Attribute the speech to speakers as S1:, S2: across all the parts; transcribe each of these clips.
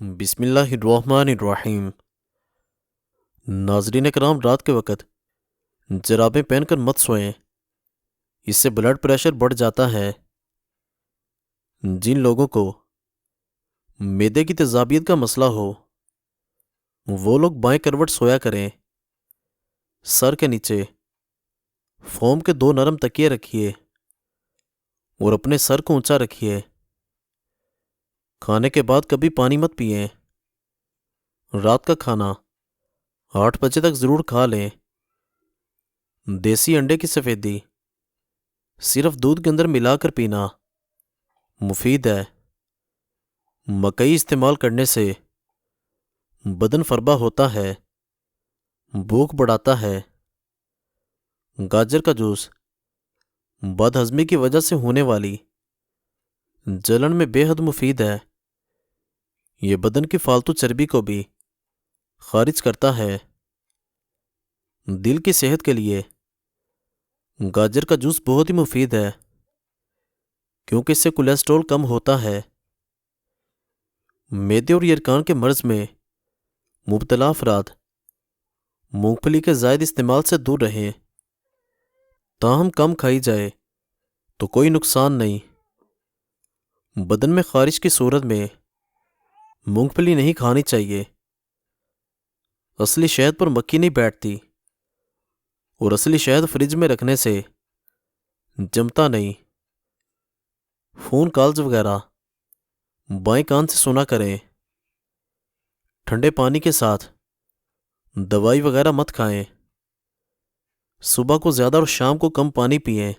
S1: بسم اللہ الرحمن الرحیم۔ ناظرین کرام، رات کے وقت جرابیں پہن کر مت سوئیں، اس سے بلڈ پریشر بڑھ جاتا ہے۔ جن لوگوں کو معدے کی تیزابیت کا مسئلہ ہو وہ لوگ بائیں کروٹ سویا کریں۔ سر کے نیچے فوم کے 2 نرم تکیے رکھیے اور اپنے سر کو اونچا رکھیے۔ کھانے کے بعد کبھی پانی مت پئیں۔ رات کا کھانا 8 بجے تک ضرور کھا لیں۔ دیسی انڈے کی سفیدی صرف دودھ کے اندر ملا کر پینا مفید ہے۔ مکئی استعمال کرنے سے بدن فربا ہوتا ہے، بھوک بڑھاتا ہے۔ گاجر کا جوس بد ہضمی کی وجہ سے ہونے والی جلن میں بے حد مفید ہے۔ یہ بدن کی فالتو چربی کو بھی خارج کرتا ہے۔ دل کی صحت کے لیے گاجر کا جوس بہت ہی مفید ہے کیونکہ اس سے کولیسٹرول کم ہوتا ہے۔ معدے اور یرکان کے مرض میں مبتلا افراد مونگ پھلی کے زائد استعمال سے دور رہیں۔ تاہم کم کھائی جائے تو کوئی نقصان نہیں۔ بدن میں خارش کی صورت میں مونگ پھلی نہیں کھانی چاہیے۔ اصلی شہد پر مکھی نہیں بیٹھتی اور اصلی شہد فریج میں رکھنے سے جمتا نہیں۔ فون کالز وغیرہ بائیں کان سے سنا کریں۔ ٹھنڈے پانی کے ساتھ دوائی وغیرہ مت کھائیں۔ صبح کو زیادہ اور شام کو کم پانی پئیں۔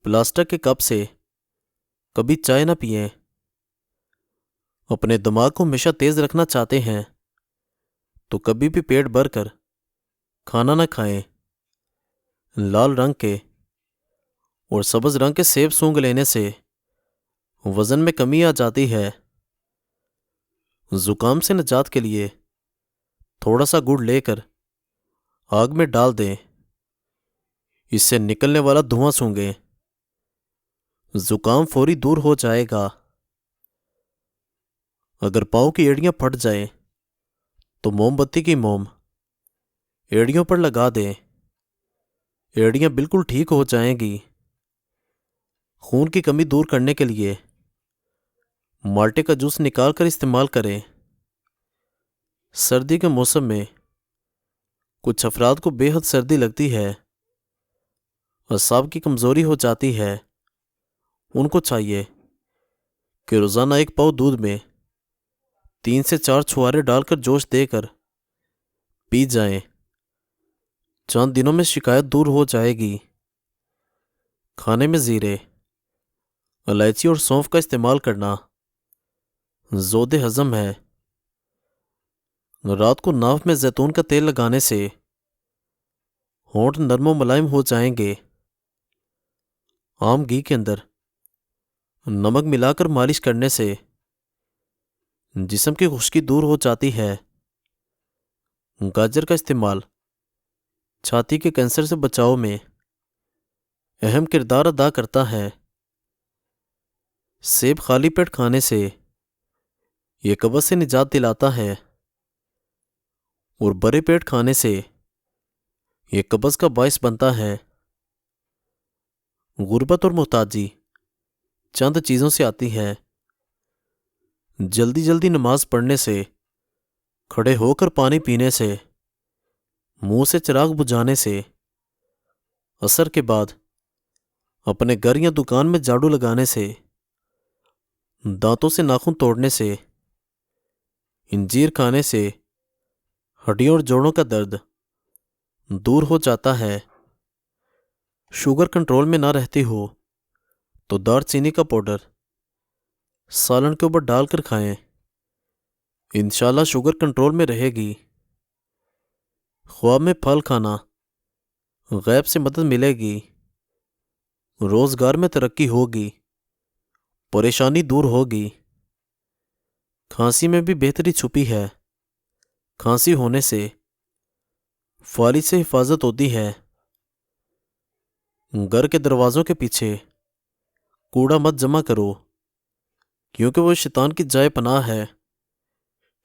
S1: پلاسٹک کے کپ سے کبھی چائے نہ پئیں۔ اپنے دماغ کو ہمیشہ تیز رکھنا چاہتے ہیں تو کبھی بھی پیٹ بھر کر کھانا نہ کھائیں۔ لال رنگ کے اور سبز رنگ کے سیب سونگھ لینے سے وزن میں کمی آ جاتی ہے۔ زکام سے نجات کے لیے تھوڑا سا گڑ لے کر آگ میں ڈال دیں، اس سے نکلنے والا دھواں سونگھیں، زکام فوری دور ہو جائے گا۔ اگر پاؤں کی ایڑیاں پھٹ جائیں تو موم بتی کی موم ایڑیوں پر لگا دیں، ایڑیاں بالکل ٹھیک ہو جائیں گی۔ خون کی کمی دور کرنے کے لیے مالٹے کا جوس نکال کر استعمال کریں۔ سردی کے موسم میں کچھ افراد کو بے حد سردی لگتی ہے، اعصاب کی کمزوری ہو جاتی ہے۔ ان کو چاہیے کہ روزانہ 1 پاؤ دودھ میں 3 سے 4 چھوارے ڈال کر جوش دے کر پی جائیں۔ چند دنوں میں شکایت دور ہو جائے گی۔ کھانے میں زیرے، الائچی اور سونف کا استعمال کرنا زود ہضم ہے۔ رات کو ناف میں زیتون کا تیل لگانے سے ہونٹ نرم و ملائم ہو جائیں گے۔ عام گھی کے اندر نمک ملا کر مالش کرنے سے جسم کی خشکی دور ہو جاتی ہے۔ گاجر کا استعمال چھاتی کے کینسر سے بچاؤ میں اہم کردار ادا کرتا ہے۔ سیب خالی پیٹ کھانے سے یہ قبض سے نجات دلاتا ہے اور بڑے پیٹ کھانے سے یہ قبض کا باعث بنتا ہے۔ غربت اور محتاجی چند چیزوں سے آتی ہے۔ جلدی جلدی نماز پڑھنے سے، کھڑے ہو کر پانی پینے سے، منہ سے چراغ بجھانے سے، عصر کے بعد اپنے گھر یا دکان میں جھاڑو لگانے سے، دانتوں سے ناخن توڑنے سے، انجیر کھانے سے ہڈیوں اور جوڑوں کا درد دور ہو جاتا ہے۔ شوگر کنٹرول میں نہ رہتی ہو تو دار چینی کا پاؤڈر سالن کے اوپر ڈال کر کھائیں، انشاءاللہ شوگر کنٹرول میں رہے گی۔ خواب میں پھل کھانا، غیب سے مدد ملے گی، روزگار میں ترقی ہوگی، پریشانی دور ہوگی۔ کھانسی میں بھی بہتری چھپی ہے۔ کھانسی ہونے سے فالج سے حفاظت ہوتی ہے۔ گھر کے دروازوں کے پیچھے کوڑا مت جمع کرو کیونکہ وہ شیطان کی جائے پناہ ہے۔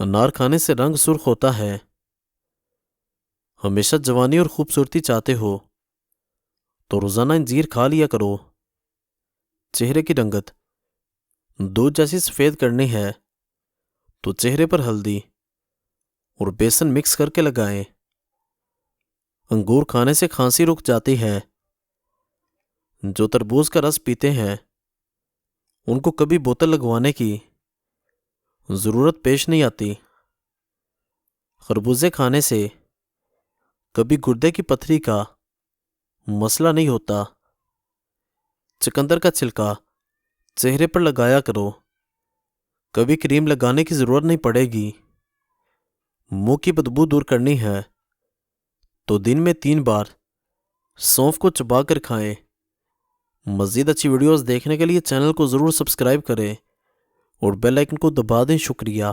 S1: انار کھانے سے رنگ سرخ ہوتا ہے۔ ہمیشہ جوانی اور خوبصورتی چاہتے ہو تو روزانہ انجیر کھا لیا کرو۔ چہرے کی رنگت دودھ جیسی سفید کرنی ہے تو چہرے پر ہلدی اور بیسن مکس کر کے لگائیں۔ انگور کھانے سے کھانسی رک جاتی ہے۔ جو تربوز کا رس پیتے ہیں ان کو کبھی بوتل لگوانے کی ضرورت پیش نہیں آتی۔ خربوزے کھانے سے کبھی گردے کی پتھری کا مسئلہ نہیں ہوتا۔ چقندر کا چھلکا چہرے پر لگایا کرو، کبھی کریم لگانے کی ضرورت نہیں پڑے گی۔ منہ کی بدبو دور کرنی ہے تو دن میں 3 بار سونف کو چبا کر کھائیں۔ مزید اچھی ویڈیوز دیکھنے کے لیے چینل کو ضرور سبسکرائب کریں اور بیل آئکن کو دبا دیں۔ شکریہ۔